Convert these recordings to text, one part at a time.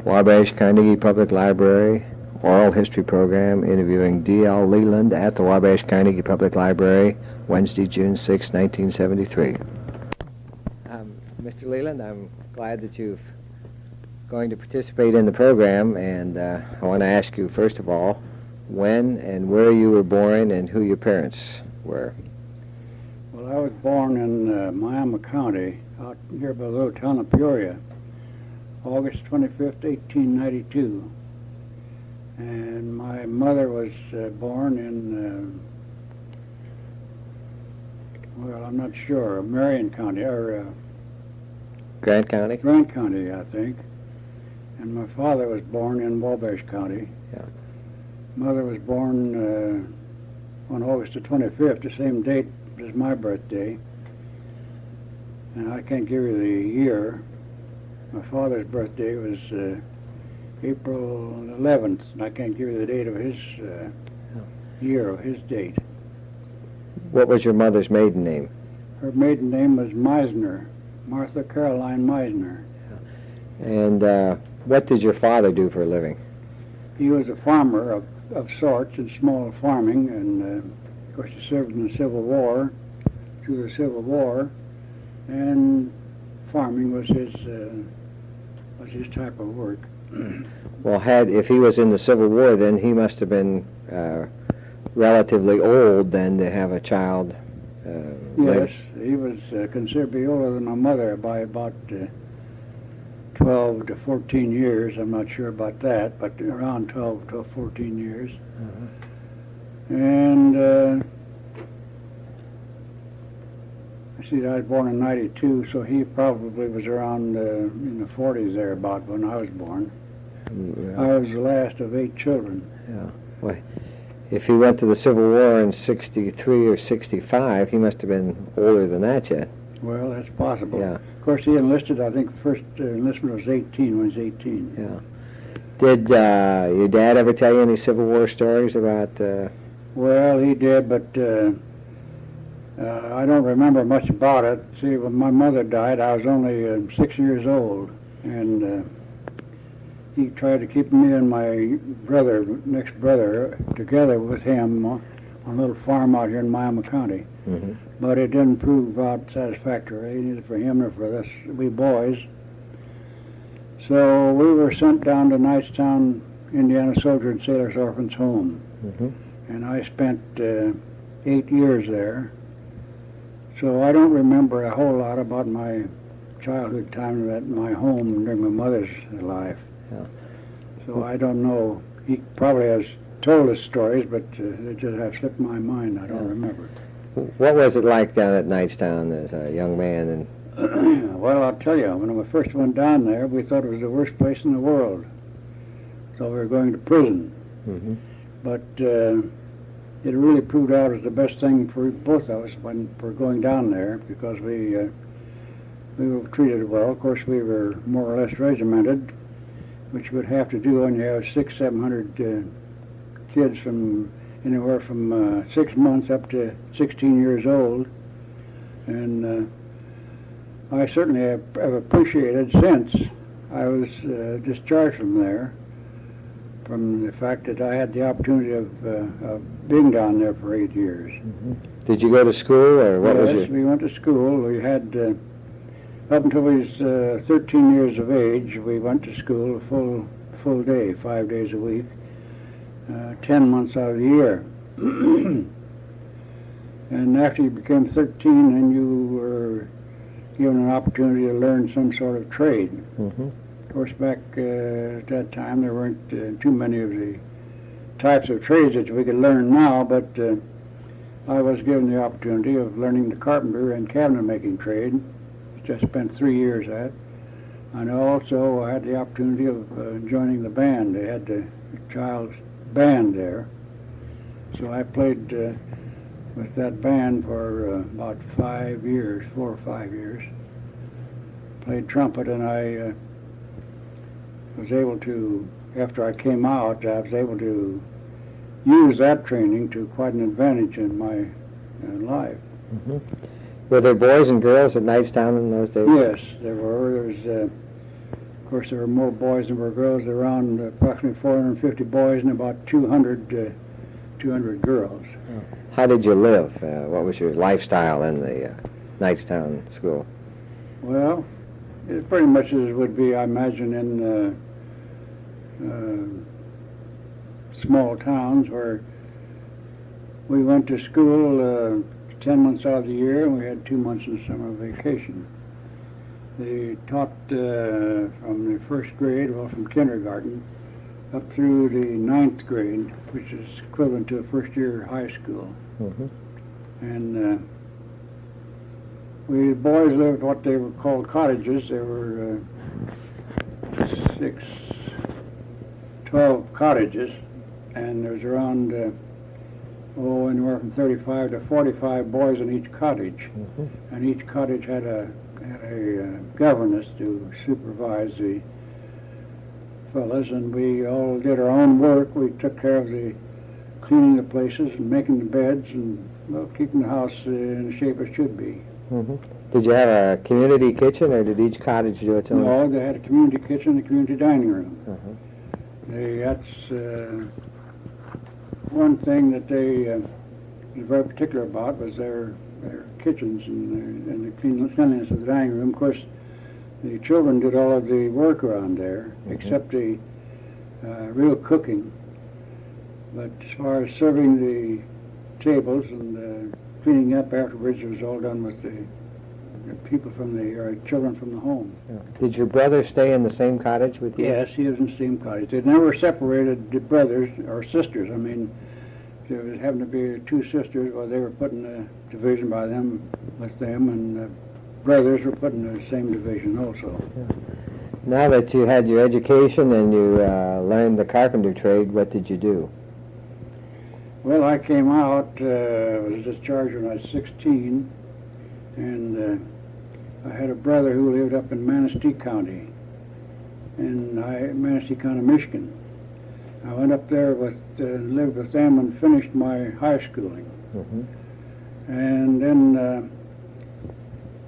Wabash Carnegie Public Library Oral History Program, interviewing D.L. Leland at the Wabash Carnegie Public Library, Wednesday, June 6, 1973. Mr. Leland, I'm glad that you're going to participate in the program, and I want to ask you, first of all, when and where you were born and who your parents were. Well, I was born in Miami County, out here by the little town of Peoria, August 25th, 1892. And my mother was born in, well, I'm not sure, Marion County, or Grant County? Grant County, I think. And my father was born in Wabash County. Yeah. Mother was born on August the 25th, the same date as my birthday. And I can't give you the year. My father's birthday was April 11th, and I can't give you the date of his year of his date. What was your mother's maiden name? Her maiden name was Meisner, Martha Caroline Meisner. And what did your father do for a living? He was a farmer of sorts in small farming, and of course he served in the Civil War, through the Civil War, and farming was his type of work. Well, if he was in the Civil War, then he must have been relatively old then to have a child. Yes, he was considerably older than my mother by about 12 to 14 years. I'm not sure about that, but around 12 to 14 years. Uh-huh. And I was born in 92, so he probably was around in the 40s thereabout when I was born. Yeah. I was the last of 8 children. Yeah. Well, if he went to the Civil War in 63 or 65, he must have been older than that yet. Well, that's possible. Yeah. Of course, he enlisted, I think the first enlistment was 18, when he was 18. Yeah. Did your dad ever tell you any Civil War stories about... Well, he did, but I don't remember much about it. See, when my mother died, I was only 6 years old, and he tried to keep me and my brother, next brother, together with him on a little farm out here in Miami County. Mm-hmm. But it didn't prove out satisfactory, neither for him nor for us, we boys. So we were sent down to Knightstown, Indiana Soldier and Sailors Orphans Home. Mm-hmm. And I spent 8 years there. So I don't remember a whole lot about my childhood time at my home during my mother's life. Yeah. So I don't know. He probably has told us stories, but they just have slipped my mind. I don't remember. What was it like down at Knightstown as a young man? And Well, I'll tell you, when we first went down there, we thought it was the worst place in the world. So we were going to prison. mm-hmm. But it really proved out as the best thing for both of us when we're going down there, because we were treated well. Of course, we were more or less regimented, which you would have to do when you have 600-700 kids from anywhere from 6 months up to 16 years old. And I certainly have appreciated since I was discharged from there, from the fact that I had the opportunity of being down there for 8 years. Mm-hmm. Did you go to school, or what was Yes, it? we went to school. We had, up until we was 13 years of age, we went to school a full day, 5 days a week, 10 months out of the year. And after you became 13, then you were given an opportunity to learn some sort of trade. Mm-hmm. Of course, back at that time, there weren't too many of the types of trades that we could learn now, but I was given the opportunity of learning the carpentry and cabinet making trade, which I spent 3 years at. And also I had the opportunity of joining the band. They had the child's band there. So I played with that band for about 5 years, 4 or 5 years. Played trumpet, and I was able to, after I came out, I was able to use that training to quite an advantage in my life. Mm-hmm. Were there boys and girls at Knightstown in those days? Yes, there were. There was, Of course, there were more boys than were girls, around approximately 450 boys and about 200 girls. How did you live? What was your lifestyle in the Knightstown school? Well, it's pretty much as it would be, I imagine, in small towns where we went to school 10 months out of the year, and we had 2 months in summer vacation. They taught from the first grade, well, from kindergarten, up through the 9th grade, which is equivalent to a first year high school. Mm-hmm. And we boys lived what they were called cottages. There were 12 cottages, and there was around anywhere from 35 to 45 boys in each cottage. Mm-hmm. And each cottage had a governess to supervise the fellas, and we all did our own work. We took care of the cleaning the places and making the beds and, well, keeping the house in the shape it should be. Mm-hmm. Did you have a community kitchen, or did each cottage do its own? No, they had a community kitchen and a community dining room. Uh-huh. That's one thing that they were very particular about, was their kitchens and the cleanliness of the dining room. Of course, the children did all of the work around there, Mm-hmm. except the real cooking. But as far as serving the tables and cleaning up afterwards, it was all done with the people from the children from the home. Yeah. Did your brother stay in the same cottage with you? Yes, he was in the same cottage. They never separated the brothers or sisters. I mean, there happened to be 2 sisters, well, they were put in a division by them with them, and brothers were put in the same division also. Yeah. Now that you had your education and you learned the carpenter trade, what did you do? Well, I came out, was discharged when I was 16, and I had a brother who lived up in Manistee County, Manistee County, Michigan. I went up there lived with them and finished my high schooling. Mm-hmm. And then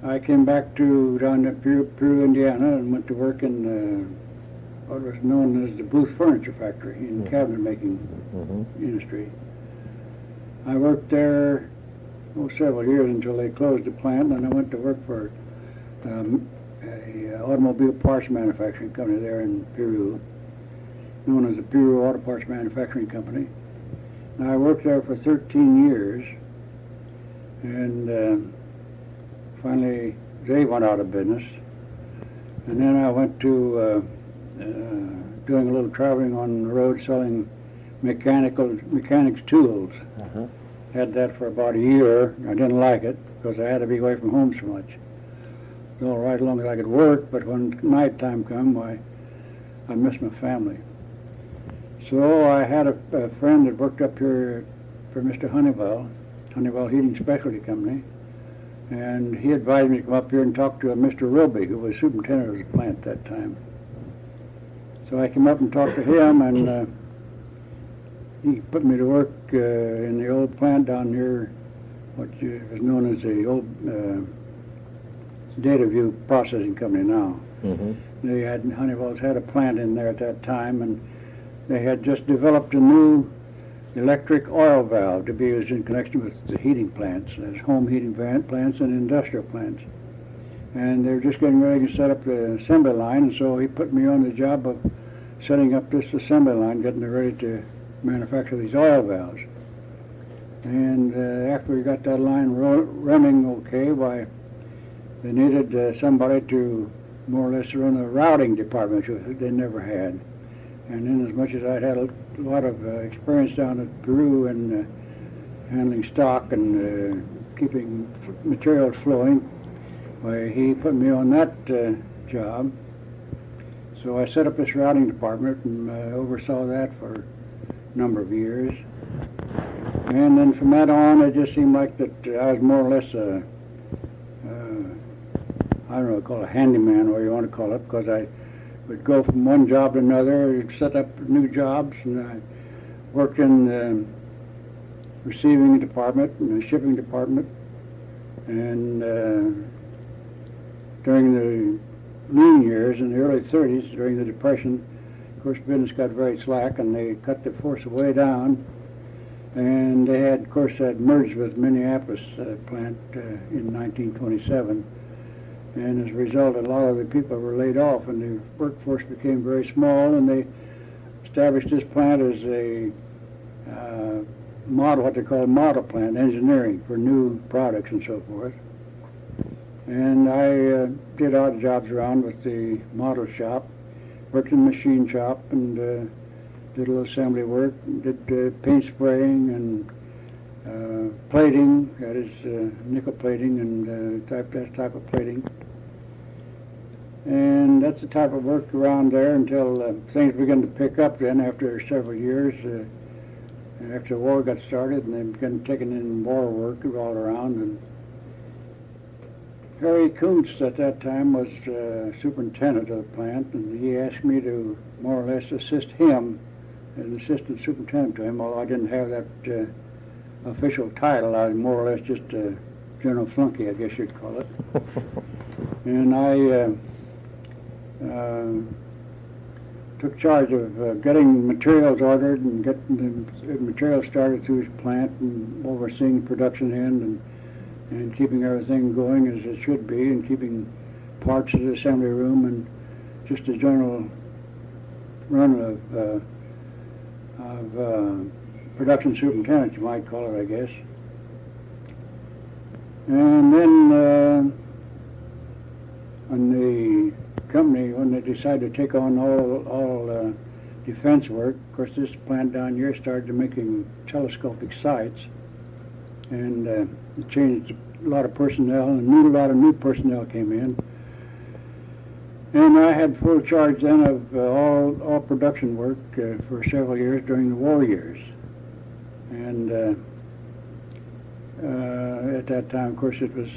I came back down to Peru, Indiana, and went to work in what was known as the Booth Furniture Factory in cabinet making industry. I worked there several years until they closed the plant, and I went to work for a automobile parts manufacturing company there in Peru, known as the Peru Auto Parts Manufacturing Company. And I worked there for 13 years, and finally they went out of business. And then I went to doing a little traveling on the road selling mechanics tools. Uh-huh. Had that for about a year. I didn't like it because I had to be away from home so much. It was all right as long as I could work, but when night time come, I missed my family. So I had a friend that worked up here for Mr. Honeywell Heating Specialty Company, and he advised me to come up here and talk to Mr. Roby, who was superintendent of the plant at that time. So I came up and talked to him, and he put me to work in the old plant down here, what is known as the old Data View Processing Company now. Mm-hmm. Honeywell's had a plant in there at that time, and they had just developed a new electric oil valve to be used in connection with the heating plants. There's home heating plants and industrial plants. And they were just getting ready to set up the assembly line, and so he put me on the job of setting up this assembly line, getting it ready to manufacture these oil valves. And after we got that line running okay, they needed somebody to more or less run a routing department, which they never had. And then, as much as I'd had a lot of experience down at Peru in handling stock and keeping materials flowing, he put me on that job. So I set up this routing department and oversaw that for a number of years. And then from that on, it just seemed like that I was more or less I don't know, call it a handyman, or you want to call it, because I would go from one job to another, set up new jobs, and I worked in the receiving department and the shipping department. And during the lean years in the early 30s during the Depression. Of course, business got very slack, and they cut the force way down. And they had, of course, had merged with Minneapolis plant in 1927. And as a result, a lot of the people were laid off, and the workforce became very small. And they established this plant as a model, what they call a model plant, engineering for new products and so forth. And I did odd jobs around with the model shop, worked in the machine shop, and did a little assembly work, did paint spraying and plating, that is nickel plating and that type of plating. And that's the type of work around there until things began to pick up then after several years. After the war got started, and they began taking in more work all around. And Harry Kuntz at that time was superintendent of the plant, and he asked me to more or less assist him as an assistant superintendent to him, although I didn't have that official title. I was more or less just a general flunky, I guess you'd call it. And I took charge of getting materials ordered and getting the materials started through his plant and overseeing the production end and keeping everything going as it should be and keeping parts of the assembly room and just a general run of production superintendent, you might call it, I guess. And then when the company, when they decided to take on all defense work, of course this plant down here started making telescopic sights, and it changed a lot of personnel, and a lot of new personnel came in. And I had full charge then of all production work for several years during the war years. And at that time, of course, it was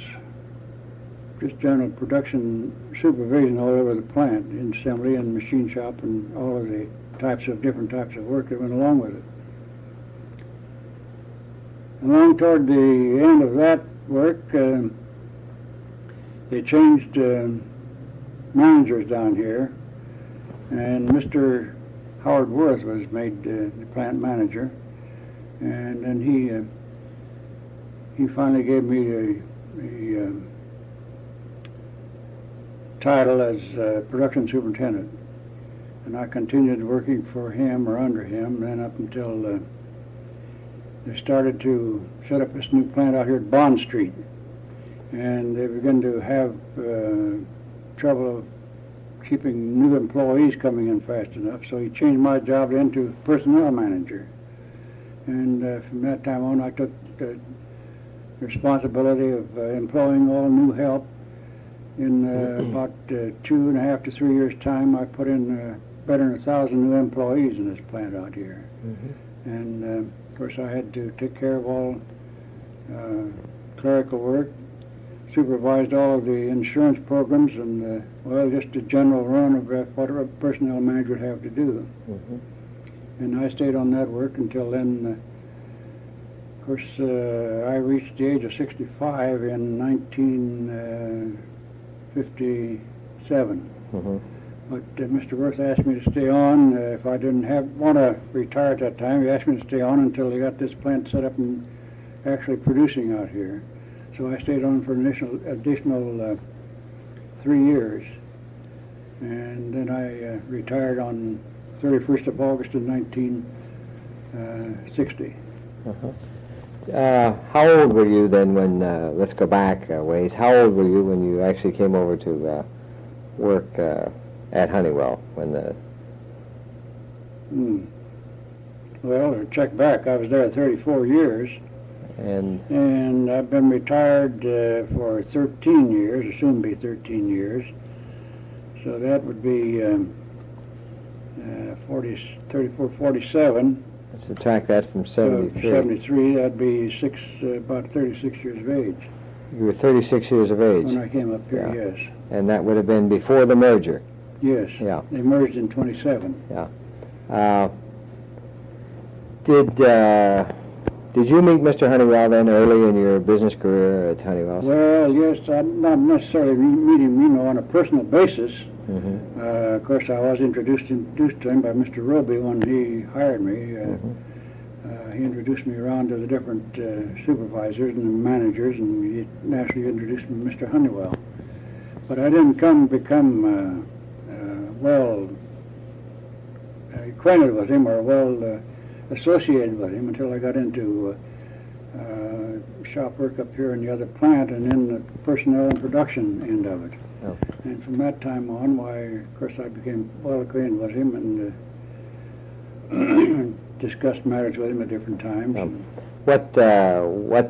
just general production supervision all over the plant, in assembly and machine shop and all of the different types of work that went along with it. Along toward the end of that work, they changed managers down here, and Mr. Howard Worth was made the plant manager, and then he finally gave me a title as production superintendent, and I continued working for him or under him then up until they started to set up this new plant out here at Bond Street, and they began to have trouble of keeping new employees coming in fast enough, so he changed my job then to personnel manager. And from that time on, I took the responsibility of employing all new help. In about 2.5 to 3 years' time, I put in better than 1,000 new employees in this plant out here. Mm-hmm. And of course, I had to take care of all clerical work, supervised all of the insurance programs, and well, just a general run of whatever a personnel manager would have to do. Mm-hmm. And I stayed on that work until then. Of course, I reached the age of 65 in 1957. Mm-hmm. But Mr. Worth asked me to stay on. If I didn't want to retire at that time, he asked me to stay on until they got this plant set up and actually producing out here. So I stayed on for an additional 3 years. And then I retired on 31st of August of 1960. Uh-huh. How old were you then when, let's go back a ways, how old were you when you actually came over to work at Honeywell? When the Well, to check back, I was there 34 years. And I've been retired for 13 years, or soon be 13 years. So that would be 34, 47. Let's subtract that from 73. 73, that'd be about 36 years of age. You were 36 years of age. When I came up here, yeah. Yes. And that would have been before the merger. Yes. Yeah. They merged in 27. Yeah. Did Did you meet Mr. Honeywell then early in your business career at Honeywell? Well, yes, I not necessarily meet him, on a personal basis. Mm-hmm. Of course, I was introduced to him by Mr. Roby when he hired me. He introduced me around to the different supervisors and the managers, and he naturally introduced me to Mr. Honeywell. But I didn't become well acquainted with him or well associated with him until I got into shop work up here in the other plant and in the personnel and production end of it. Oh. And from that time on, of course, I became well acquainted with him and discussed matters with him at different times. What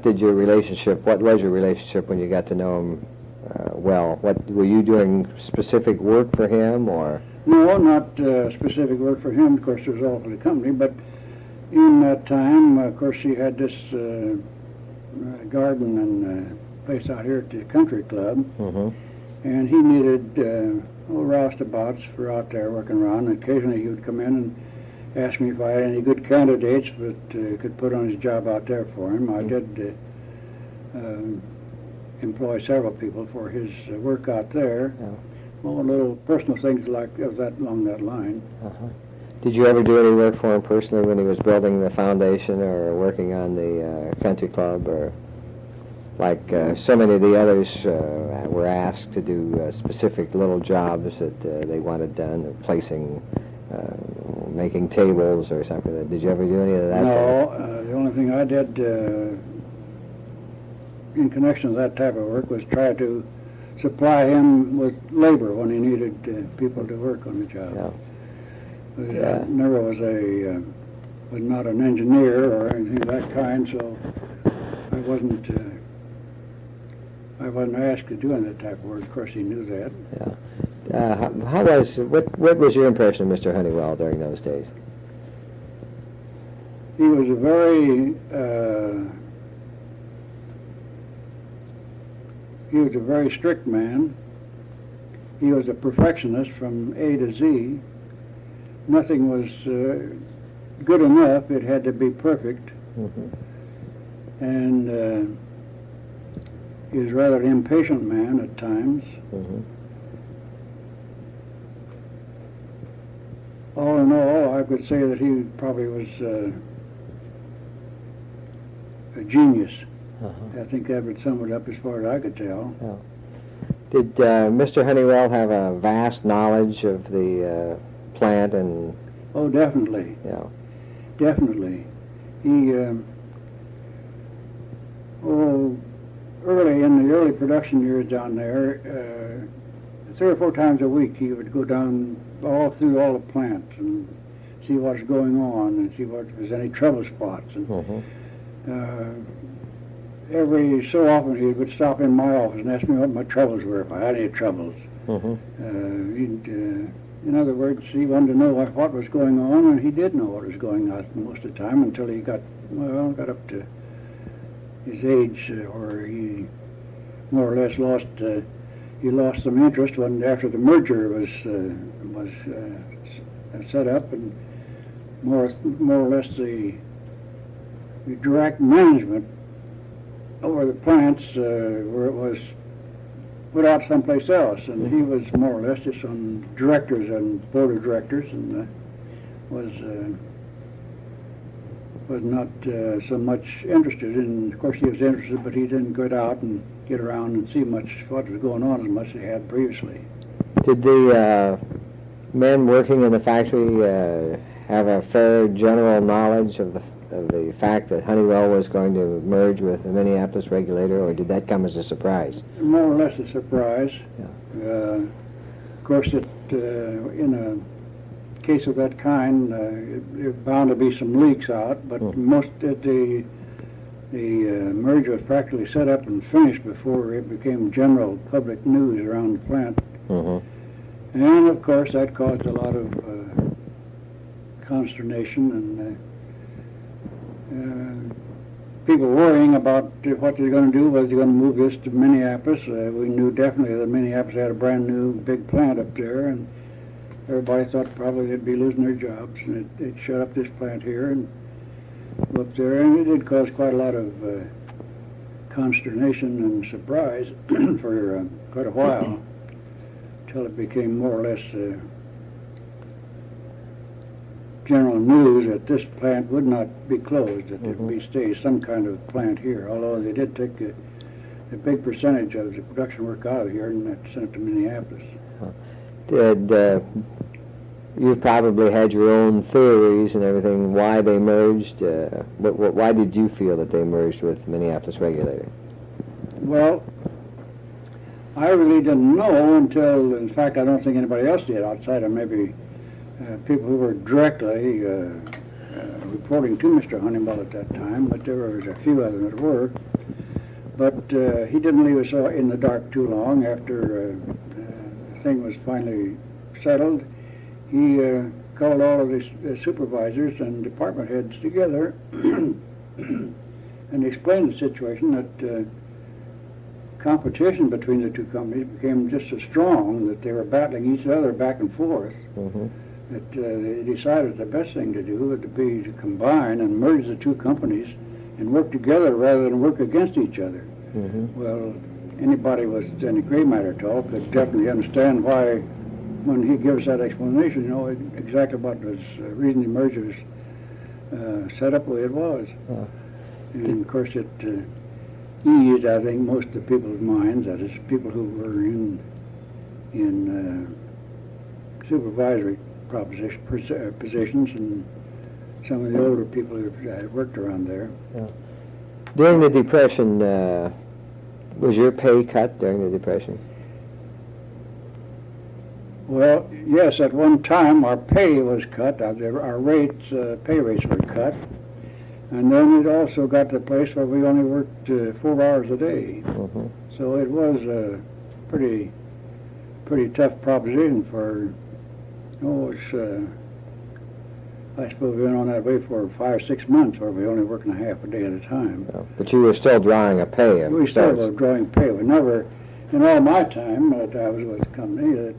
was your relationship when you got to know him well? What were you doing specific work for him, or? No, not specific work for him. Of course, it was all for the company. But in that time, of course, he had this garden and place out here at the country club, Mm-hmm. and he needed roustabouts for out there working around. And occasionally, he would come in and asked me if I had any good candidates that could put on his job out there for him. I did employ several people for his work out there. Yeah. Well, little personal things like that along that line. Uh-huh. Did you ever do any work for him personally when he was building the foundation or working on the country club, or like so many of the others were asked to do specific little jobs that they wanted done, placing making tables or something? Did you ever do any of that? No, the only thing I did in connection with that type of work was try to supply him with labor when he needed people to work on the job. Yeah. I never was was not an engineer or anything of that kind, so I wasn't asked to do any of that type of work. Of course, he knew that. Yeah. What was your impression of Mr. Honeywell during those days? He was a very strict man. He was a perfectionist from A to Z. Nothing was good enough. It had to be perfect. Mm-hmm. And he was rather an impatient man at times. Mm-hmm. All in all, I could say that he probably was a genius. Uh-huh. I think that would sum it up as far as I could tell. Yeah. Did Mr. Honeywell have a vast knowledge of the plant and? Oh, definitely. Yeah. Definitely. He, early in the early production years down there, 3 or 4 times a week he would go down all through all the plant and see what's going on and see if there's any trouble spots. And Mm-hmm. Every so often he would stop in my office and ask me what my troubles were, if I had any troubles. Mm-hmm. In other words, he wanted to know what was going on, and he did know what was going on most of the time until he got up to his age where he more or less lost some interest when after the merger was set up, and more or less the direct management over the plants where it was put out someplace else, and he was more or less just on directors and board of directors, and was not so much interested in. Of course, he was interested, but he didn't get out and get around and see much what was going on as much as he had previously. Did the men working in the factory have a fair general knowledge of the fact that Honeywell was going to merge with the Minneapolis regulator, or did that come as a surprise? More or less a surprise. Yeah. Of course, in a case of that kind, there's bound to be some leaks out, but most of the merger was practically set up and finished before it became general public news around the plant. Mm-hmm. And of course, that caused a lot of consternation and people worrying about what they're going to do. Was they going to move this to Minneapolis? We knew definitely that Minneapolis had a brand new big plant up there, and everybody thought probably they'd be losing their jobs, and they'd shut up this plant here. And up there, and it did cause quite a lot of consternation and surprise for quite a while, until it became more or less general news that this plant would not be closed, that there would be stay some kind of plant here, although they did take a big percentage of the production work out of here and sent it to Minneapolis. Did you probably had your own theories and everything why they merged? Why did you feel that they merged with Minneapolis Regulator? Well, I really didn't know until, in fact, I don't think anybody else did outside of maybe people who were directly reporting to Mr. Honeywell at that time, but there was a few others that were. But he didn't leave us in the dark too long. After the thing was finally settled, he called all of the supervisors and department heads together and explained the situation that competition between the two companies became just so strong that they were battling each other back and forth, that they decided the best thing to do would be to combine and merge the two companies and work together rather than work against each other. Well, anybody with any gray matter at all could definitely understand why, when he gives that explanation, you know exactly what was reason the merger was set up the way it was. And of course it eased, I think, most of the people's minds, that is, people who were in supervisory positions, and some of the older people who had worked around there. During the Depression, was your pay cut during the Depression? Well, yes, at one time our pay was cut, our rates, pay rates were cut, and then it also got to the place where we only worked 4 hours a day. So it was a pretty tough proposition for, I suppose we went on that way for 5 or 6 months, where we only working a half a day at a time. But you were still drawing a pay. We still were drawing pay. We never, in all my time that I was with the company,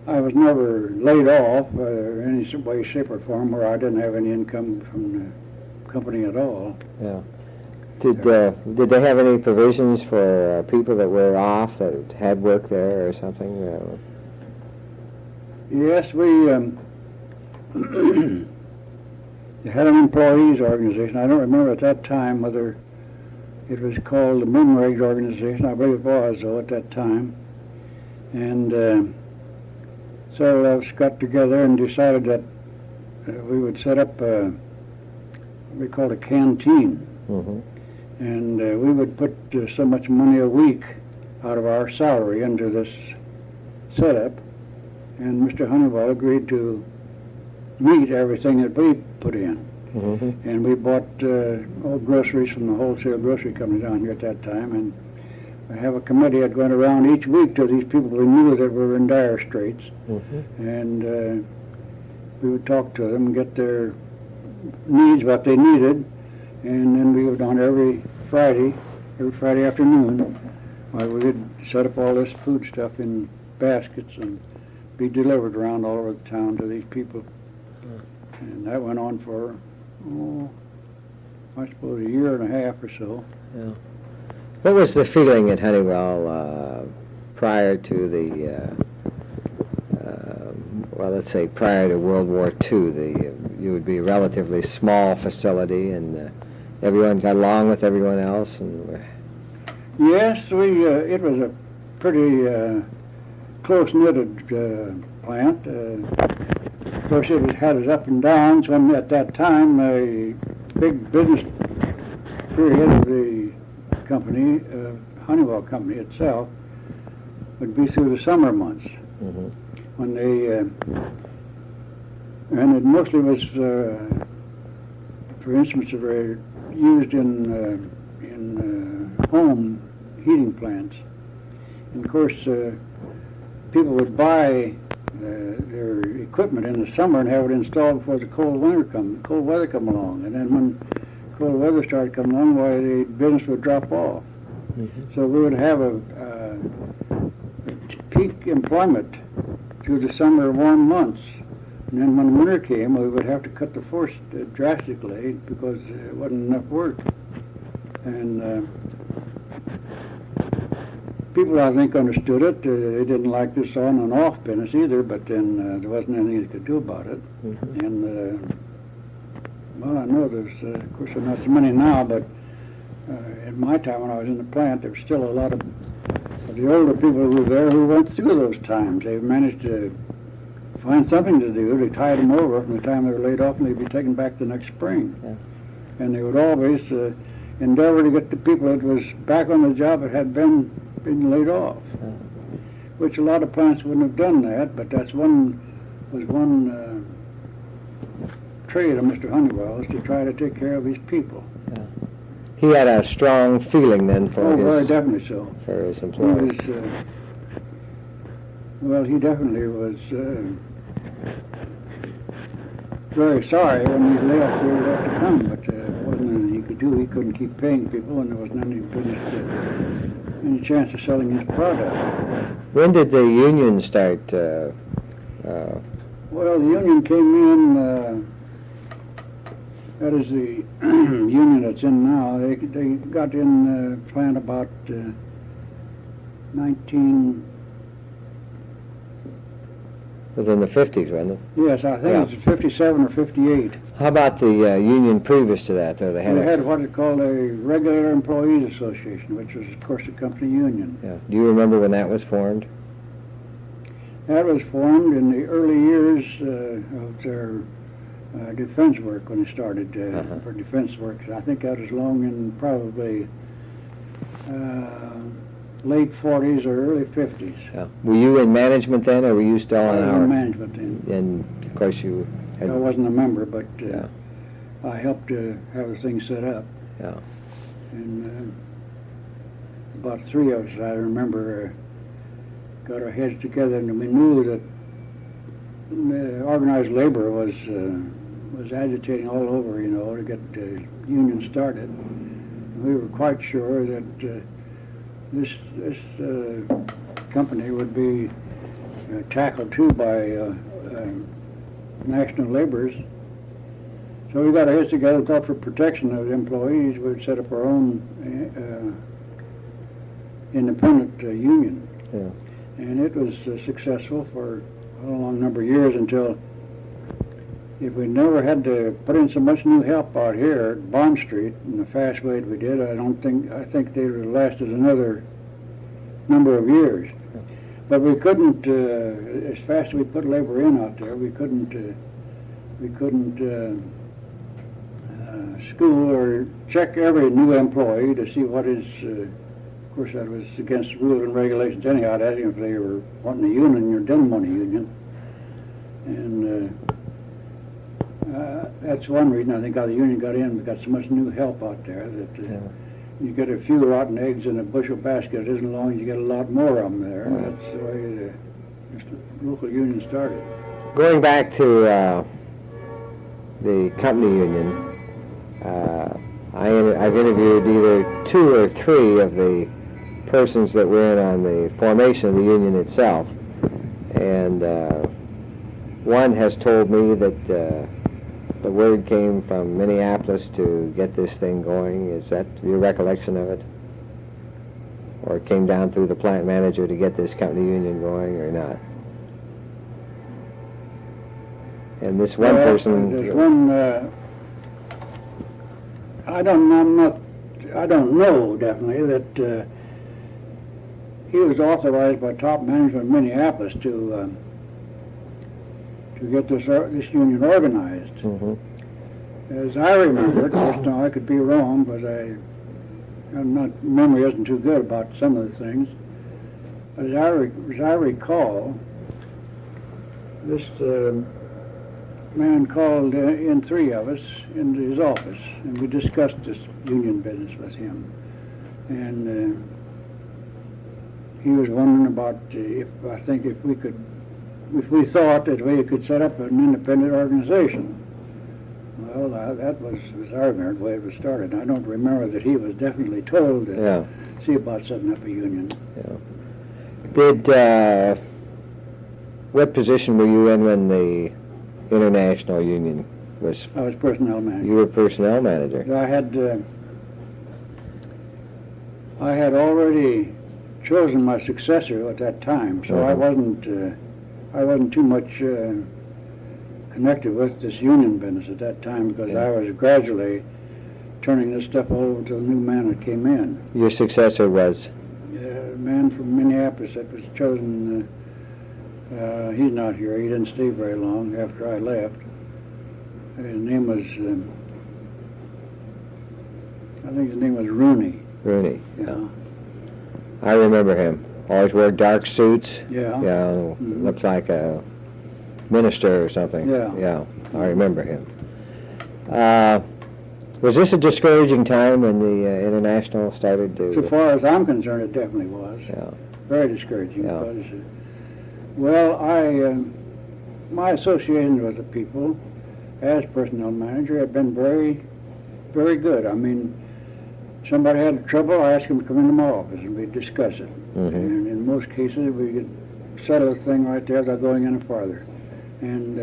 I was never laid off in any way, shape, or form where I didn't have any income from the company at all. Did they have any provisions for people that were off that had work there or something? Yes, we had an employees organization. I don't remember at that time whether it was called the Moonrags organization. I believe it was, though, at that time. And several of us got together and decided that we would set up what we called a canteen. And we would put so much money a week out of our salary into this setup. And Mr. Honeywell agreed to meet everything that we put in. And we bought all groceries from the wholesale grocery company down here at that time, and we have a committee that went around each week to these people we knew that were in dire straits, and we would talk to them and get their needs, what they needed, and then we would on every Friday afternoon, we would set up all this food stuff in baskets and be delivered around all over the town to these people. And that went on for, I suppose, a year and a half or so. What was the feeling at Honeywell prior to the, let's say prior to World War II? You would be a relatively small facility, and everyone got along with everyone else. And yes, it was a pretty close-knitted plant. Of course, it had its up and downs. When at that time, a big business period of the company, Honeywell company itself, would be through the summer months, when they, and it mostly was, for instance, used in home heating plants. And of course, people would buy their equipment in the summer and have it installed before the cold weather come along. And then when cold weather started coming along, why the business would drop off. So we would have a peak employment through the summer warm months And then when winter came, we would have to cut the force drastically because there wasn't enough work. And people, I think, understood it. They didn't like this on and off business either, but then there wasn't anything they could do about it. Mm-hmm. And, well, I know there's, of course, there's not so many now, but at my time when I was in the plant, there was still a lot of the older people who were there who went through those times. They managed to find something to do. They tied them over from the time they were laid off, and they'd be taken back the next spring. Yeah. And they would always endeavor to get the people that was back on the job that had been laid off. Yeah. Which a lot of plants wouldn't have done that, but that's one trade of Mr. Honeywell, is to try to take care of his people. Yeah. He had a strong feeling then for very definitely so. For his He employees. was, well, he definitely was very sorry when these layoffs were about to come, but there wasn't anything he could do. He couldn't keep paying people, and there wasn't any chance of selling his product. When did the union start? Well, the union came in, that is the union that's in now. They got in the plant about 19... It was in the 50s, wasn't it? Yes, I think it's 57 or 58. How about the union previous to that, though? They had what is called a Regular Employees Association, which was, of course, a company union. Yeah. Do you remember when that was formed? That was formed in the early years of their defense work, when they started for defense work. I think that was long in probably late 40s or early 50s. Yeah. Were you in management then, or were you still on I was our... in management then. And, of course, you had... I wasn't a member, but I helped to have the thing set up. Yeah. And about three of us, I remember, got our heads together, and we knew that organized labor was agitating all over, you know, to get the union started. And we were quite sure that this company would be tackled too by national laborers. So we got our heads together and thought, for protection of the employees, we'd set up our own independent union. Yeah. And it was successful for a long number of years, until if we never had to put in so much new help out here at Bond Street in the fast way that we did, I think they would have lasted another number of years. But we couldn't, as fast as we put labor in out there, we couldn't school or check every new employee to see what his, of course that was against the rules and regulations anyhow, asking if they were wanting a union or didn't want a union. And that's one reason I think how the union got in. We got so much new help out there that you get a few rotten eggs in a bushel basket. It isn't long as you get a lot more of them there. That's the way the local union started. Going back to the company union, I've interviewed either 2 or 3 of the persons that were in on the formation of the union itself, and one has told me that the word came from Minneapolis to get this thing going. Is that your recollection of it? Or it came down through the plant manager to get this company union going, or not? And this one person... There's one... I don't know definitely that he was authorized by top management of Minneapolis to get this union organized. Mm-hmm. As I remember it, of course, now I could be wrong, but memory isn't too good about some of the things. As I recall, this man called in 3 of us into his office, and we discussed this union business with him. And he was wondering about if we thought that we could set up an independent organization. Well, that was, as I remember, the way it was started. I don't remember that he was definitely told to see about setting up a union. Yeah. What position were you in when the international union was? I was personnel manager. You were personnel manager. I had already chosen my successor at that time, so I wasn't too much connected with this union business at that time, because I was gradually turning this stuff over to the new man that came in. Your successor was? A man from Minneapolis that was chosen. He's not here. He didn't stay very long after I left. His name was, I think his name was Rooney. Rooney. Yeah. I remember him. Always wore dark suits. Yeah. Yeah, looked like a minister or something. Yeah. Yeah, I remember him. Was this a discouraging time when the International started to... So far as I'm concerned, it definitely was. Yeah. Very discouraging, Yeah. because, my association with the people as personnel manager had been very, very good. I mean, somebody had trouble, I asked them to come into my office and we'd discuss it. And in most cases, we could settle the thing right there without going any farther. And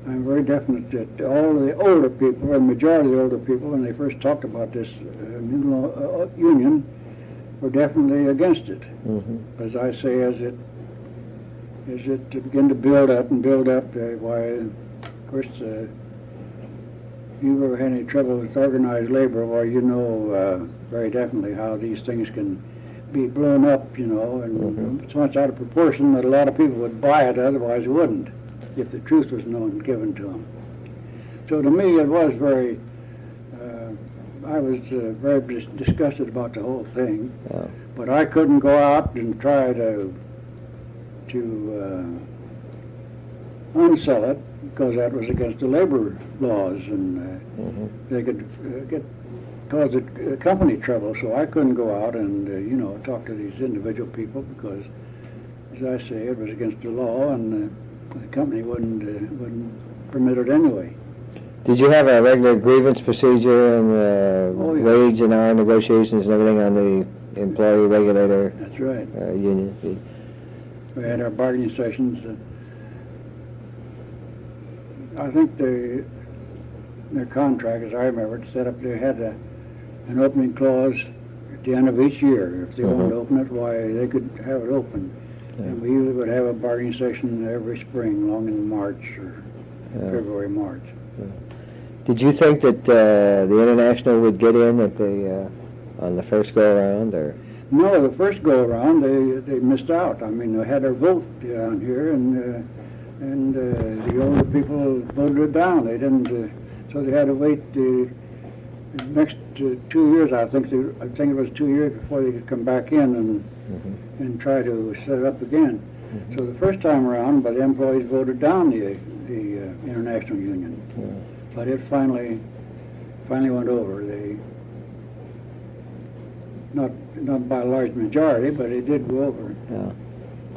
I'm very definite that all the older people, or the majority of the older people, when they first talked about this new union, were definitely against it. As I say, as it began to build up, why, of course, if you ever had any trouble with organized labor, well, you know very definitely how these things can be blown up, you know, and so much out of proportion that a lot of people would buy it, otherwise wouldn't, if the truth was known and given to them. So to me, it was very, I was very disgusted about the whole thing, but I couldn't go out and try to unsell it, because that was against the labor laws, and they could cause the company trouble. So I couldn't go out and talk to these individual people, because, as I say, it was against the law, and the company wouldn't permit it anyway. Did you have a regular grievance procedure and wage and hour negotiations and everything on the employee regulator? That's right. Union? We had our bargaining sessions. I think their contract, as I remember it, set up, they had an opening clause at the end of each year. If they wanted to open it, why, they could have it open. And we usually would have a bargaining session every spring, along in March or February, March. Did you think that the International would get in at on the first go-around, or? No, the first go-around, they missed out. I mean, they had their vote down here, and the older people voted it down. They didn't, so they had to wait the next 2 years. I think it was 2 years before they could come back in and try to set it up again. So the first time around, the employees voted down the International Union, but it finally went over. They not by a large majority, but it did go over.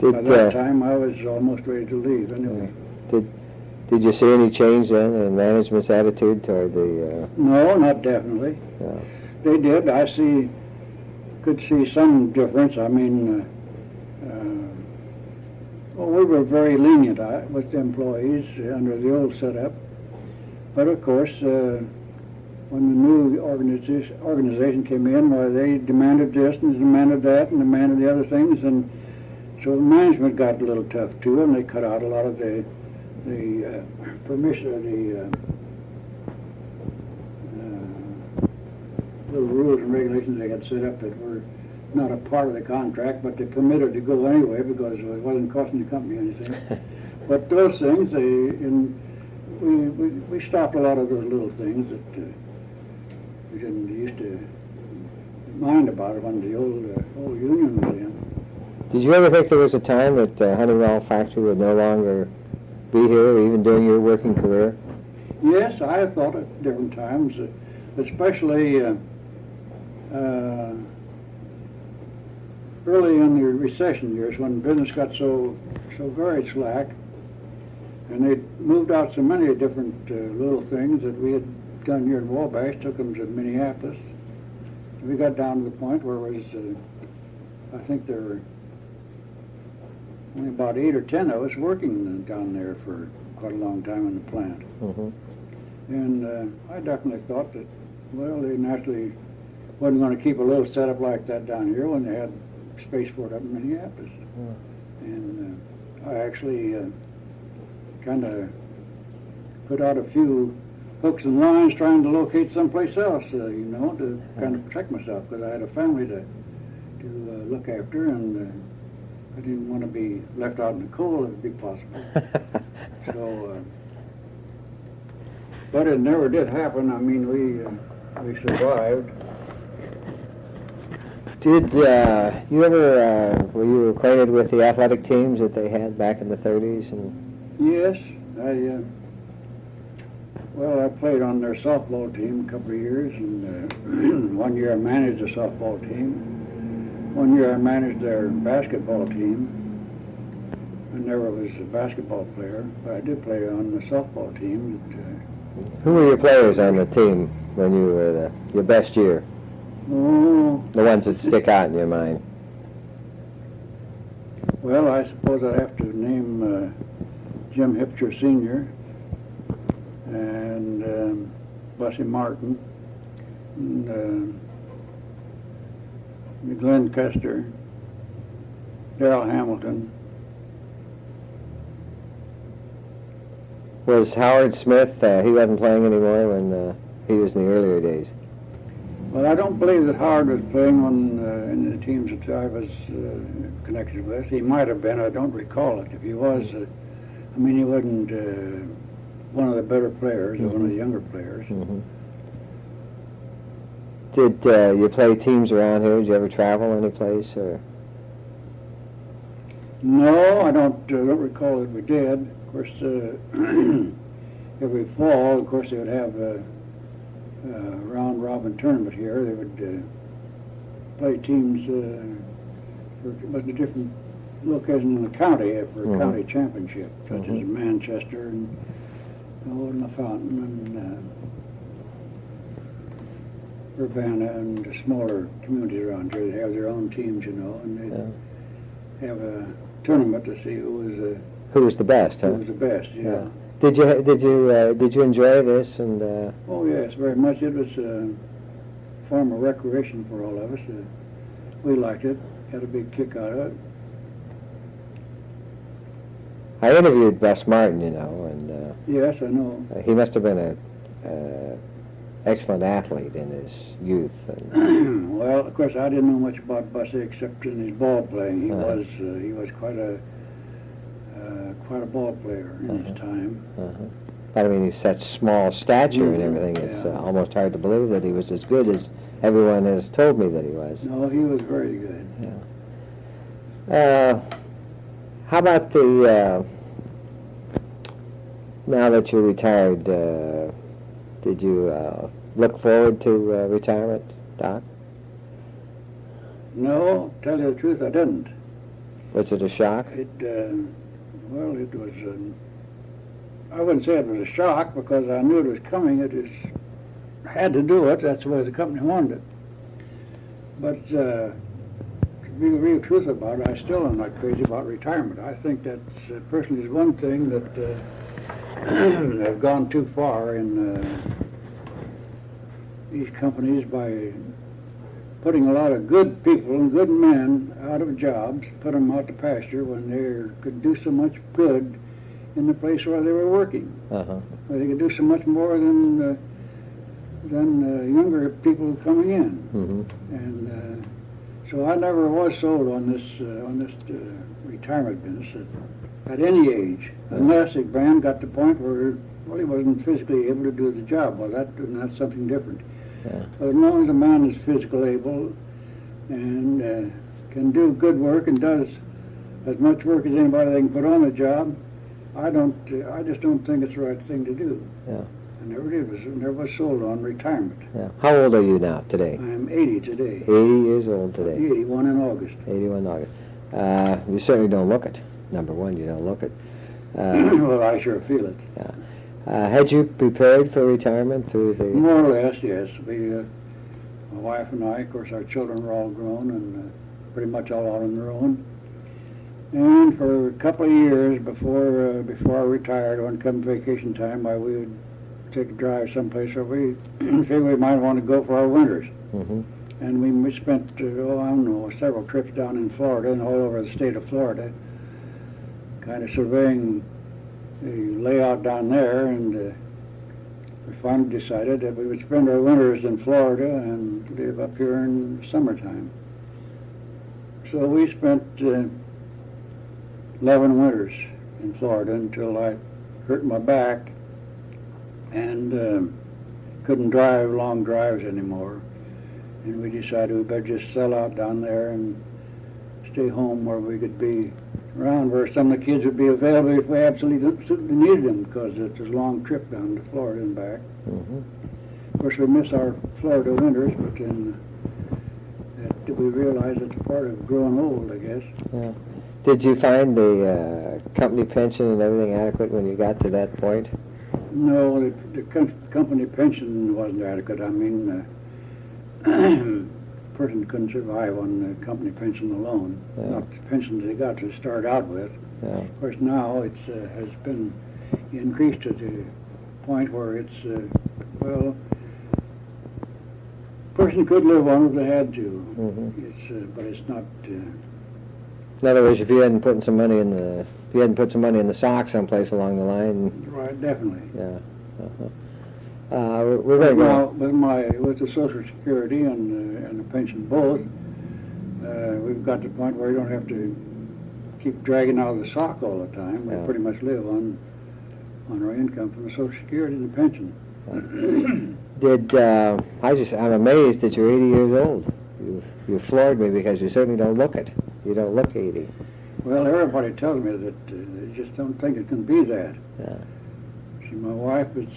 By that time, I was almost ready to leave anyway. Did you see any change then in management's attitude toward the... No, not definitely. They did. Could see some difference. I mean, we were very lenient with the employees under the old setup. But of course, when the new organization came in, they demanded this and demanded that and demanded the other things, and so management got a little tough too, and they cut out a lot of the permission, little rules and regulations they had set up that were not a part of the contract, but they permitted to go anyway because it wasn't costing the company anything. But those things, we stopped a lot of those little things that we didn't used to mind about it when the old union was in. Did you ever think there was a time that Honeywell factory would no longer be here, even during your working career? Yes, I have thought at different times, especially early in the recession years when business got so very slack, and they moved out so many different little things that we had done here in Wabash, took them to Minneapolis. We got down to the point where it was, I think there were only about 8 or 10 of us working down there for quite a long time in the plant. Mm-hmm. And I definitely thought that, well, they naturally wasn't going to keep a little setup like that down here when they had space for it up in Minneapolis. And I actually kind of put out a few hooks and lines trying to locate someplace else, to kind of protect myself, because I had a family to look after, and I didn't want to be left out in the cold if it'd be possible. So, but it never did happen. I mean, we survived. Did you ever, were you acquainted with the athletic teams that they had back in the 30s? And Yes, I played on their softball team a couple of years, and one year I managed the softball team. One year I managed their basketball team. I never was a basketball player, but I did play on the softball team. Who were your players on the team when you were your best year? Oh, The ones that stick out in your mind? well, I suppose I have to name Jim Hipcher Sr. and Bussy Martin and Glenn Custer, Darrell Hamilton. Was Howard Smith, he wasn't playing anymore when he was in the earlier days? Well, I don't believe that Howard was playing on in the teams that I was connected with. He might have been. I don't recall it. If he was, he wasn't one of the better players, or one of the younger players. Mm-hmm. Did you play teams around here? Did you ever travel any place? Or? No, I don't recall that we did. Of course, every fall, of course, they would have a round-robin tournament here. They would play teams for the different locations in the county for a county championship, such as Manchester and the Fountain and Urbana and the smaller communities around here. They have their own teams, and they have a tournament to see who was the best, huh? Who was the best, yeah. Did you enjoy this? And oh yes, very much. It was a form of recreation for all of us. We liked it. Had a big kick out of it. I interviewed Bus Martin, and Yes, I know. he must have been a excellent athlete in his youth. And Well, of course, I didn't know much about Bussy except in his ball playing. He was quite a ball player in his time. But I mean, he's such small stature and everything. It's almost hard to believe that he was as good as everyone has told me that he was. No, he was very good. Yeah. How about the now that you're retired? Did you look forward to retirement, Doc? No, tell you the truth, I didn't. Was it a shock? It was. I wouldn't say it was a shock because I knew it was coming. It just had to do it. That's the way the company wanted it. But to be the real truth about it, I still am not crazy about retirement. I think that personally is one thing that have gone too far in these companies by putting a lot of good people and good men out of jobs, put them out to pasture when they could do so much good in the place where they were working. Where they could do so much more than younger people coming in. And so I never was sold on this retirement business at any age, unless a man got to the point where he wasn't physically able to do the job. Well, that's something different. But as long as a man is physically able and can do good work and does as much work as anybody they can put on the job, I just don't think it's the right thing to do. I never did. Never was sold on retirement. How old are you now today? I'm 80 today. 80 years old today. 81 in August. 81 in August. You certainly don't look it. Number one, you don't look it. Well, I sure feel it. Had you prepared for retirement through the... More or less, yes. My wife and I, of course, our children were all grown and pretty much all out on their own. And for a couple of years before I retired, on come vacation time, we would take a drive someplace where we figured we might want to go for our winters. Mm-hmm. And we spent, I don't know, several trips down in Florida and all over the state of Florida, kind of surveying the layout down there, and we finally decided that we would spend our winters in Florida and live up here in the summertime. So we spent 11 winters in Florida until I hurt my back and couldn't drive long drives anymore. And we decided we better just sell out down there and stay home where we could be around where some of the kids would be available if we absolutely needed them, because it's a long trip down to Florida and back. Mm-hmm. Of course, we miss our Florida winters, but then we realize it's a part of growing old, I guess. Yeah. Did you find the company pension and everything adequate when you got to that point? No, the company pension wasn't adequate. I mean, person couldn't survive on the company pension alone. Yeah. Not the pension they got to start out with. Yeah. Of course, now it has been increased to the point where it's, person could live on if they had to. Mm-hmm. But it's not. In other words, if you hadn't put some money in the sock someplace along the line. Right, definitely. Yeah. Uh-huh. We're going to go. With the Social Security and the pension both, we've got to the point where you don't have to keep dragging out of the sock all the time. We pretty much live on our income from the Social Security and the pension. I'm amazed that you're 80 years old. You floored me because you certainly don't look it. You don't look 80. Well, everybody tells me that they just don't think it can be that. Yeah. See, my wife is,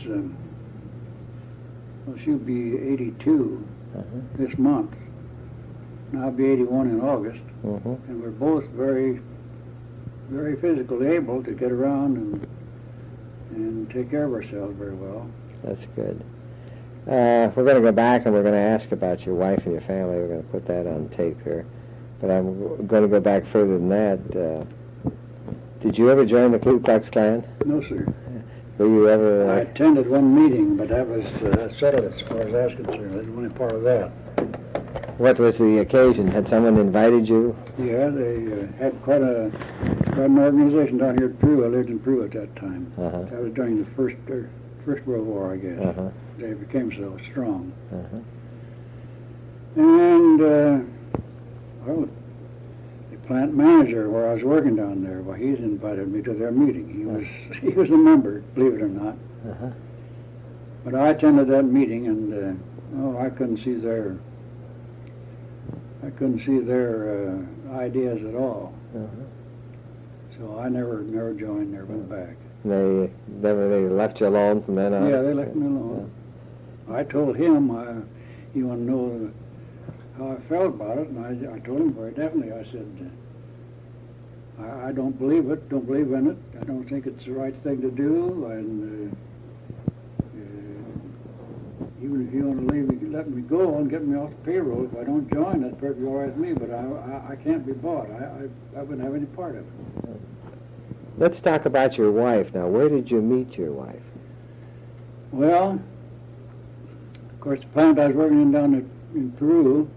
she'll be 82 this month. And I'll be 81 in August. Mm-hmm. And we're both very, very physically able to get around and take care of ourselves very well. That's good. We're going to go back and we're going to ask about your wife and your family. We're going to put that on tape here. But I'm going to go back further than that. Did you ever join the Ku Klux Klan? No, sir. Were you ever... I attended one meeting, but that was settled as far as I was concerned. I didn't want any part of that. What was the occasion? Had someone invited you? Yeah, they had quite an organization down here in Peru. I lived in Peru at that time. Uh-huh. That was during the First World War, I guess. Uh-huh. They became so strong. Uh-huh. And, the plant manager where I was working down there, well, he's invited me to their meeting. He was a member, believe it or not. Uh-huh. But I attended that meeting, and I couldn't see their ideas at all. Uh-huh. So I never joined, never went back. They left you alone from then on? Yeah, they left me alone. Yeah. I told him, he wanted to know how I felt about it, and I told him very definitely. I said, I don't believe it, don't believe in it. I don't think it's the right thing to do, and even if you want to let me go and get me off the payroll, if I don't join, that's perfectly all right with me, but I can't be bought. I wouldn't have any part of it. Let's talk about your wife now. Where did you meet your wife? Well, of course, the plant I was working in down in Peru.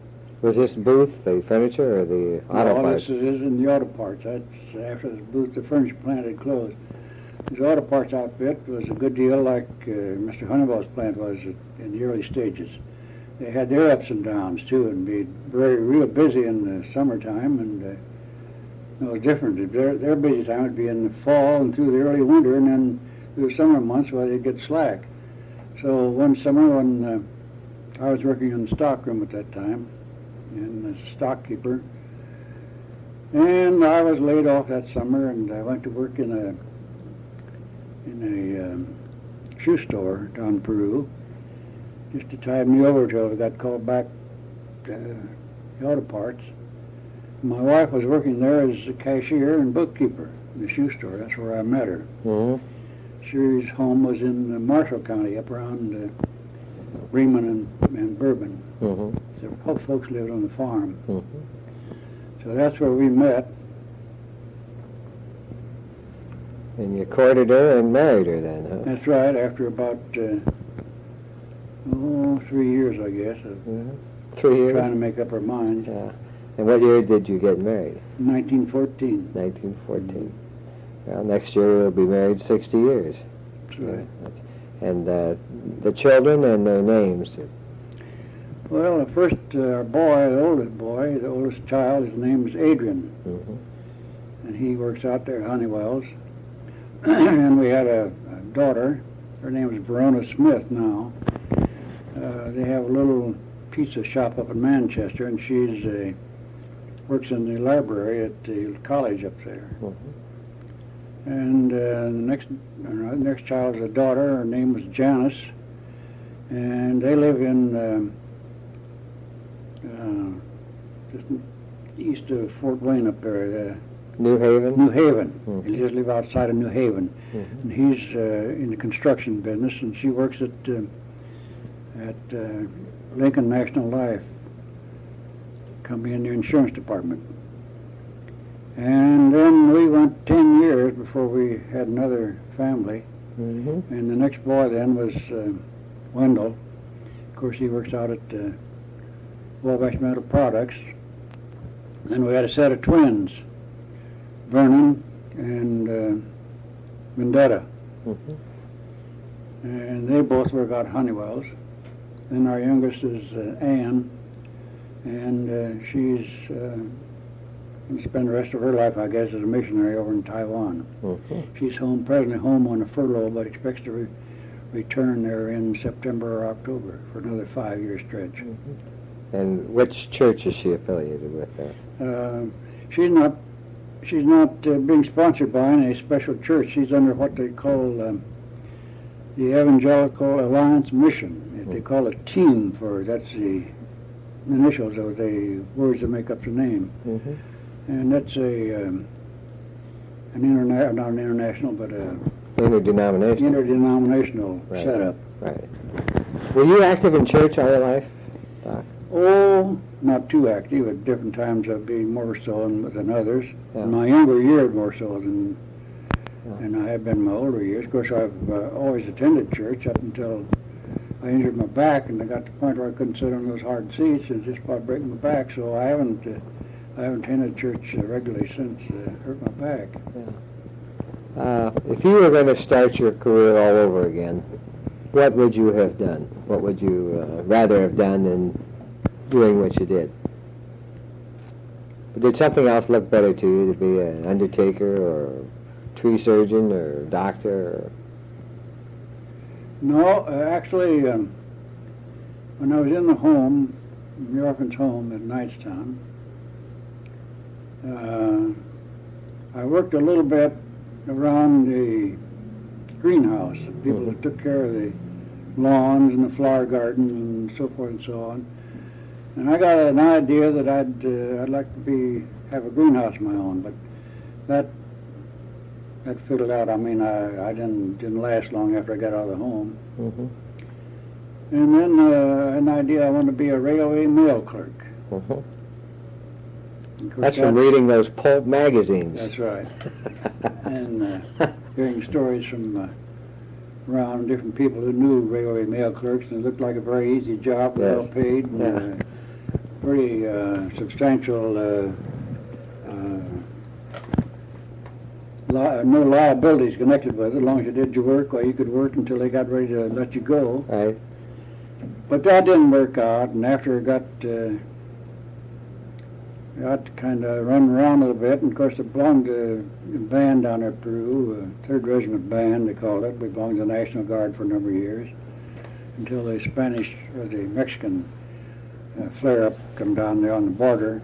Was this booth the furniture or the auto parts? This is in the auto parts. That's after the booth, the furniture plant had closed. This auto parts outfit was a good deal like Mr. Honeywell's plant was in the early stages. They had their ups and downs too, and be real busy in the summertime, and it was different. Their busy time would be in the fall and through the early winter, and then through the summer months where they'd get slack. So one summer when I was working in the stock room at that time, and as a stockkeeper, and I was laid off that summer, and I went to work in a shoe store down in Peru, just to tide me over till I got called back to the auto parts. My wife was working there as a cashier and bookkeeper in the shoe store. That's where I met her. Mm-hmm. Sherry's home was in Marshall County, up around Bremen and Bourbon. Mm-hmm. So folks lived on the farm. Mm-hmm. So that's where we met. And you courted her and married her then, huh? That's right, after about 3 years, I guess, of 3 years? trying to make up her mind. Yeah. And what year did you get married? 1914. 1914. Well, next year we'll be married 60 years. That's right. And the children and their names. Well, the first boy, the oldest child, his name is Adrian. And he works out there at Honeywell's. And we had a daughter. Her name is Verona Smith now. They have a little pizza shop up in Manchester, and she's works in the library at the college up there. And the next child is a daughter. Her name was Janice, and they live in just east of Fort Wayne up there. New Haven? New Haven. He just live outside of New Haven. And he's in the construction business, and she works at Lincoln National Life Company in the insurance department. And then we went 10 years before we had another family. And the next boy then was Wendell. Of course, he works out at Wabash Metal Products. Then we had a set of twins, Vernon and Vendetta. And they both work out at Honeywell's. Then our youngest is Ann, and she's going to spend the rest of her life, I guess, as a missionary over in Taiwan. She's presently home on a furlough, but expects to return there in September or October for another 5-year stretch. And which church is she affiliated with there? She's not being sponsored by any special church. She's under what they call the Evangelical Alliance Mission. They call it TEAM for, that's the initials of the words that make up the name. And that's not an international, but a interdenominational setup. Right. Were you active in church all your life, Doc? Oh, not too active. At different times I'd be more so than others. In my younger years more so than I have been in my older years. Of course, I've always attended church up until I injured my back, and I got to the point where I couldn't sit on those hard seats and just about breaking my back. So I haven't attended church regularly since hurt my back. If you were going to start your career all over again, what would you have done? What would you rather have done than doing what you did? Did something else look better to you, to be an undertaker or tree surgeon or doctor? Or? No, actually, when I was in the home, the orphan's home at Knightstown, I worked a little bit around the greenhouse, people that took care of the lawns and the flower gardens and so forth and so on. And I got an idea that I'd like to have a greenhouse of my own, but that fiddled out. I mean, I didn't last long after I got out of the home. And then an idea, I wanted to be a railway mail clerk. That's from reading those pulp magazines. That's right. And hearing stories from around different people who knew railway mail clerks, and it looked like a very easy job, well paid, and pretty substantial, no liabilities connected with it. As long as you did your work, well, you could work until they got ready to let you go. Right. But that didn't work out, and after it got kind of run around a little bit, and of course it belonged to a band down there at Peru, 3rd Regiment Band, they called it. We belonged to the National Guard for a number of years, until the Spanish or the Mexican flare-up come down there on the border.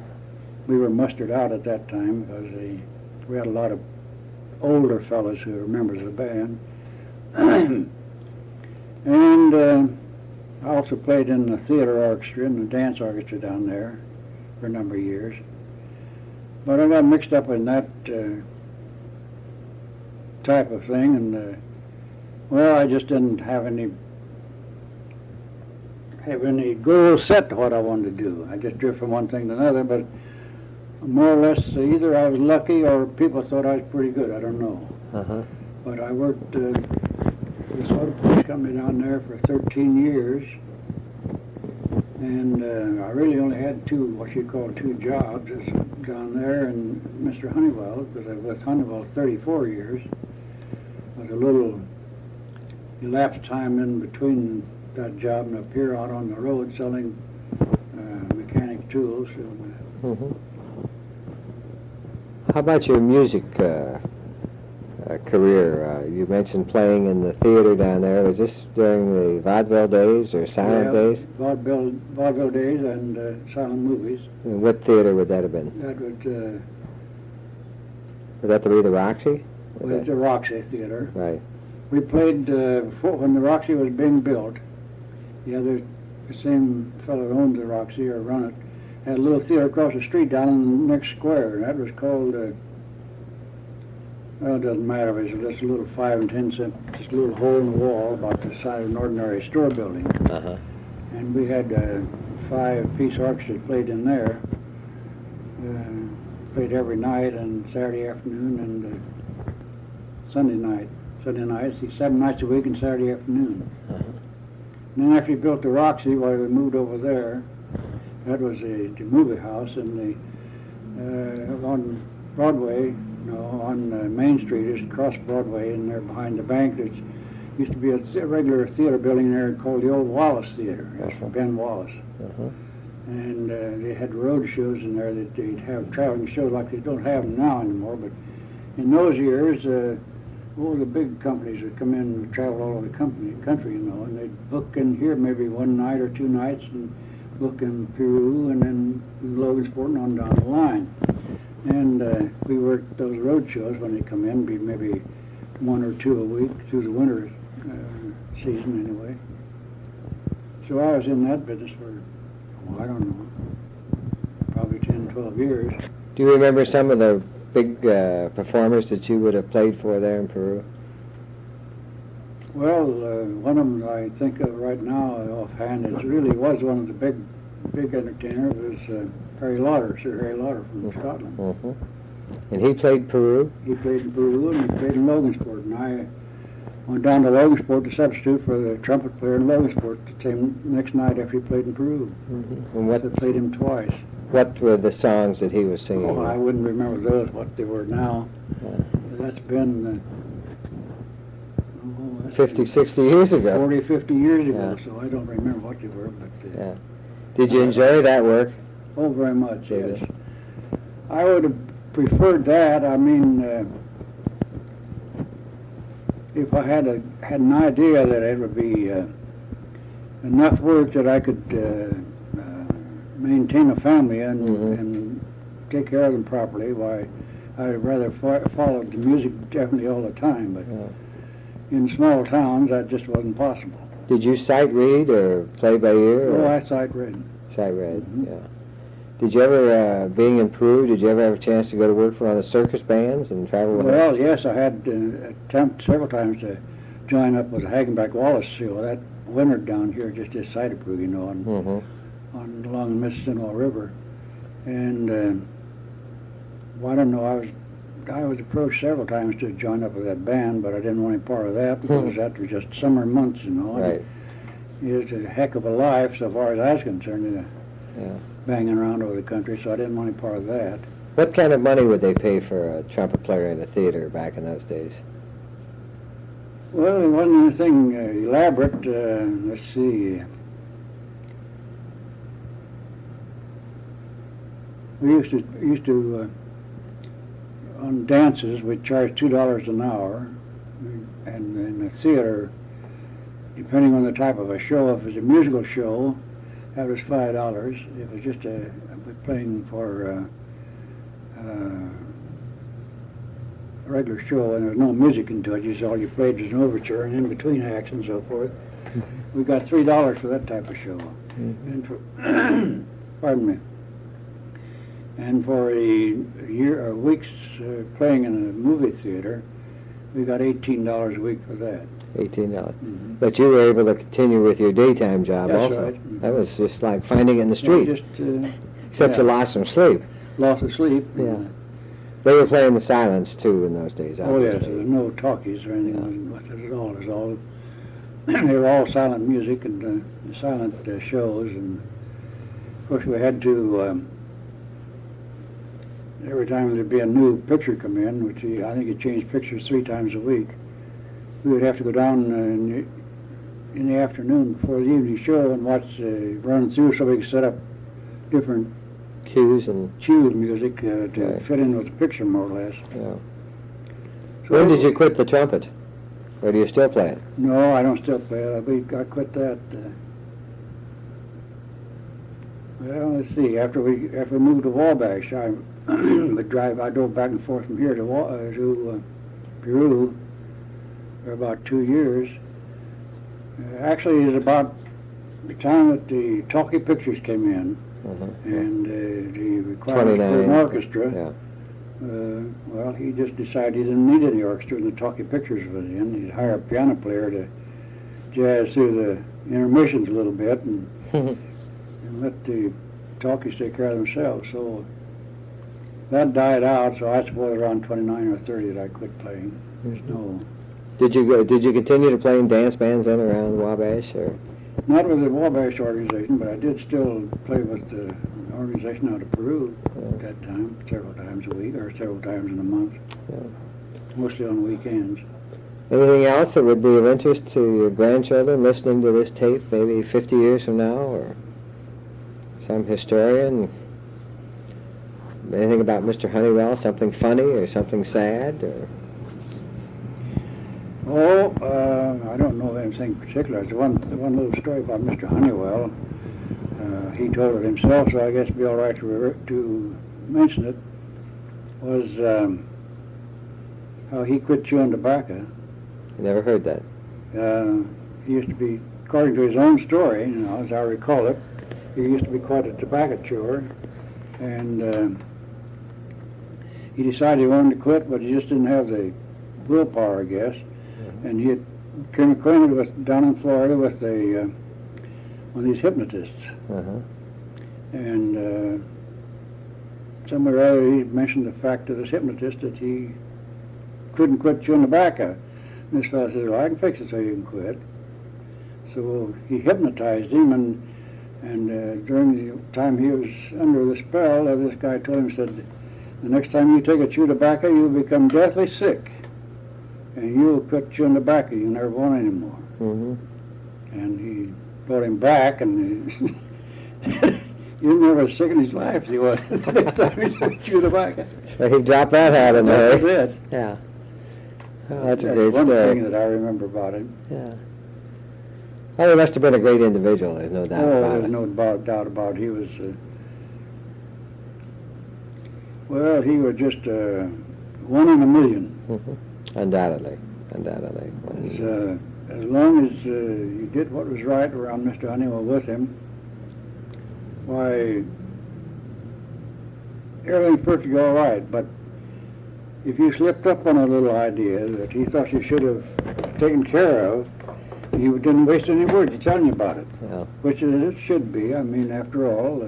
We were mustered out at that time because we had a lot of older fellows who were members of the band. And I also played in the theater orchestra and the dance orchestra down there for a number of years. But I got mixed up in that type of thing, and well, I just didn't have any goal set to what I wanted to do. I just drift from one thing to another, but more or less either I was lucky or people thought I was pretty good. I don't know. But I worked for the soda police company down there for 13 years. And I really only had what you'd call two jobs, down there and Mr. Honeywell, because I was with Honeywell 34 years. With a little elapsed time in between that job and up here out on the road selling mechanic tools. Mm-hmm. How about your music career? You mentioned playing in the theater down there. Was this during the vaudeville days or silent days? Vaudeville days and silent movies. And what theater would that have been? That would that be the Roxy? was the Roxy Theater. Right. We played when the Roxy was being built. The same fellow who owned the Roxy or run it had a little theater across the street down in the next square. That was called, well, it doesn't matter. It was just a little 5 and 10 cent, just a little hole in the wall about the size of an ordinary store building. Uh-huh. And we had 5-piece orchestra played in there. Played every night and Saturday afternoon and Sunday night. Sunday nights, 7 nights a week and Saturday afternoon. Uh-huh. And then after we built the Roxy, while we moved over there, that was the movie house, and on Broadway, on Main Street, just across Broadway, and there behind the bank, there used to be a regular theater building there called the Old Wallace Theater. That's for Ben Wallace. Uh-huh. And they had road shows in there that they'd have traveling shows like they don't have them now anymore. But in those years, all the big companies would come in and travel all over the country, and they'd book in here maybe 1 night or 2 nights, and book in Peru, and then Logansport and on down the line. And we worked those road shows when they come in, be maybe 1 or 2 a week through the winter season anyway. So I was in that business for, I don't know, probably 10, 12 years. Do you remember some of the big performers that you would have played for there in Peru? Well, one of them I think of right now offhand was one of the big entertainers was Harry Lauder, Sir Harry Lauder from Scotland. Mm-hmm. And he played Peru? He played in Peru and he played in Logansport, and I went down to Logansport to substitute for the trumpet player in Logansport the same next night after he played in Peru. Mm-hmm. And what? I played him twice. What were the songs that he was singing? Oh, I wouldn't remember those, what they were now. That's been 50, 60 years ago. 40, 50 years ago, Yeah. so I don't remember what they were. But yeah. Did you enjoy that work? Oh, very much, David? yes. I would have preferred that. I mean, if I had an idea that it would be enough work that I could maintain a family and take care of them properly, why, I'd rather follow the music definitely all the time. But in small towns, that just wasn't possible. Did you sight read or play by ear? Oh, I sight read. Sight read, yeah. Did you ever, being in Peru, did you ever have a chance to go to work for one of the circus bands and travel with them? Well, yes, I had attempted several times to join up with the Hagenbeck Wallace show. That wintered down here just this side of Peru, on along the Mississippi River. And well, I don't know, I was approached several times to join up with that band, but I didn't want any part of that because that was just summer months, Right. It was a heck of a life so far as I was concerned, banging around over the country, so I didn't want any part of that. What kind of money would they pay for a trumpet player in a theater back in those days? Well, it wasn't anything elaborate. Let's see. We used to on dances, we'd charge $2 an hour, and in the theater, depending on the type of a show, if it was a musical show, that was $5. If it was just playing for a regular show and there was no music into it, just all you played was an overture and in between acts and so forth, we got $3 for that type of show. And for pardon me. And for a year or weeks playing in a movie theater, we got $18 a week for that. $18. But you were able to continue with your daytime job also. That's right. That was just like finding it in the street. Well, Except you lost some sleep. Lost of sleep. Yeah. They were playing the silence too in those days. Oh yes, Obviously. there was no talkies or anything with it at all. It was all they were all silent music and silent shows, and of course we had to every time there'd be a new picture come in, which I think he changed pictures 3 times a week, we would have to go down in the afternoon before the evening show and watch run through so we could set up different Cues and music to Right. fit in with the picture more or less. yeah. So When did you quit the trumpet? Or do you still play it? No, I don't still play it. I quit that. Well, let's see. After we moved to Wabash, I drove back and forth from here to Peru for about 2 years. Actually, it was about the time that the talkie pictures came in, and the requirements for an 29. orchestra. Yeah. Well, he just decided he didn't need any orchestra when the talkie pictures was in. He'd hire a piano player to jazz through the intermissions a little bit and let the talkies take care of themselves. So that died out, so I suppose around 29 or 30 that I quit playing. There's no... Did you continue to play in dance bands then around Wabash, or? Not with the Wabash organization, but I did still play with the organization out of Peru at that time, several times a week or several times in a month, mostly on weekends. Anything else that would be of interest to your grandchildren listening to this tape maybe 50 years from now, or some historian? Anything about Mr. Honeywell, something funny or something sad? Or? I don't know anything particular. There's one little story about Mr. Honeywell. He told it himself, so I guess it'd be all right to mention it. Was how he quit chewing tobacco. I never heard that. He used to be, according to his own story, as I recall it, he used to be quite a tobacco chewer, and he decided he wanted to quit, but he just didn't have the willpower, I guess. And he had became acquainted with down in Florida with one of these hypnotists, and somewhere or other he mentioned the fact to this hypnotist that he couldn't quit chewing tobacco. And this fellow said, "Well, I can fix it so you can quit." So he hypnotized him, and during the time he was under the spell, this guy told him, said, "The next time you take a chew of tobacco, you'll become deathly sick, and you'll quit chewing tobacco. You'll never want any more." And he brought him back, and he was never as sick in his life as he was the next time he took a chew of tobacco. So he dropped that out in That was there. it. Yeah. Oh, that's a That's great one story. thing that I remember about him. Yeah. Oh, he must have been a great individual. There's no doubt about There's it. no doubt about it. He was, he was just one in a million. Undoubtedly. As long as you did what was right around Mr. Honeywell with him, why, everything's perfectly all right. But if you slipped up on a little idea that he thought you should have taken care of, he didn't waste any words telling you about it, Yeah. which it should be. I mean, after all,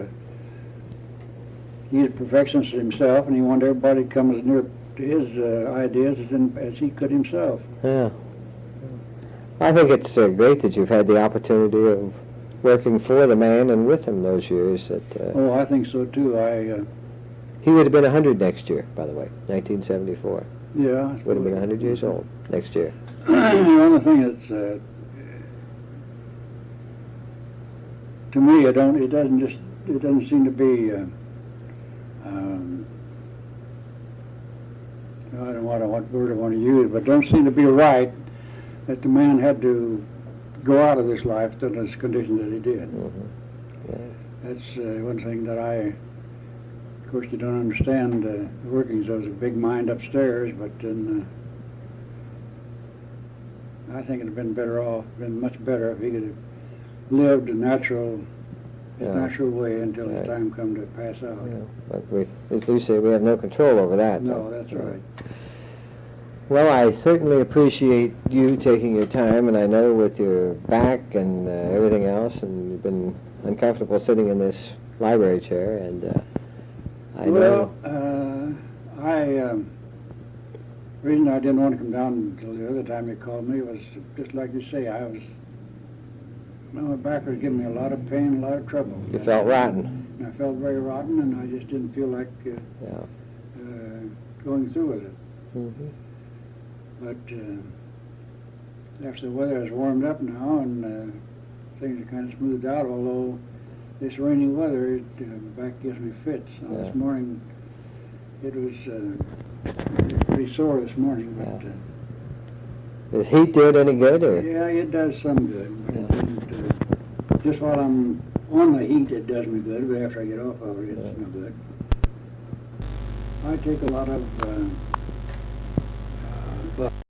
he's a perfectionist himself, and he wanted everybody to come as near to his ideas as he could himself. Yeah. I think it's great that you've had the opportunity of working for the man and with him those years. That I think so too. he would have been 100 next year, by the way, 1974. Yeah. Would have been 100 years old next year. The only thing that's to me, it doesn't seem to be. I don't know what word I want to use, but it don't seem to be right that the man had to go out of this life in this condition that he did. Yeah. That's one thing that of course, you don't understand the workings of the big mind upstairs, but then I think it'd have been much better if he could have lived a natural way until his time come to pass out. Yeah. But as Lou said, we have no control over that. No, that's right. Well, I certainly appreciate you taking your time, and I know with your back and everything else, and you've been uncomfortable sitting in this library chair, and I know... The reason I didn't want to come down until the other time you called me was just like you say, my back was giving me a lot of pain, a lot of trouble. You felt rotten. And I felt very rotten, and I just didn't feel like going through with it. Mm-hmm. But after the weather has warmed up now, and things are kind of smoothed out, although this rainy weather, back gives me fits. Now, this morning, it was pretty sore this morning, but Does heat do it any good, or? yeah, it does some good. But it didn't, just while I'm on the heat, it does me good, but after I get off of it, it's no good. I take a lot of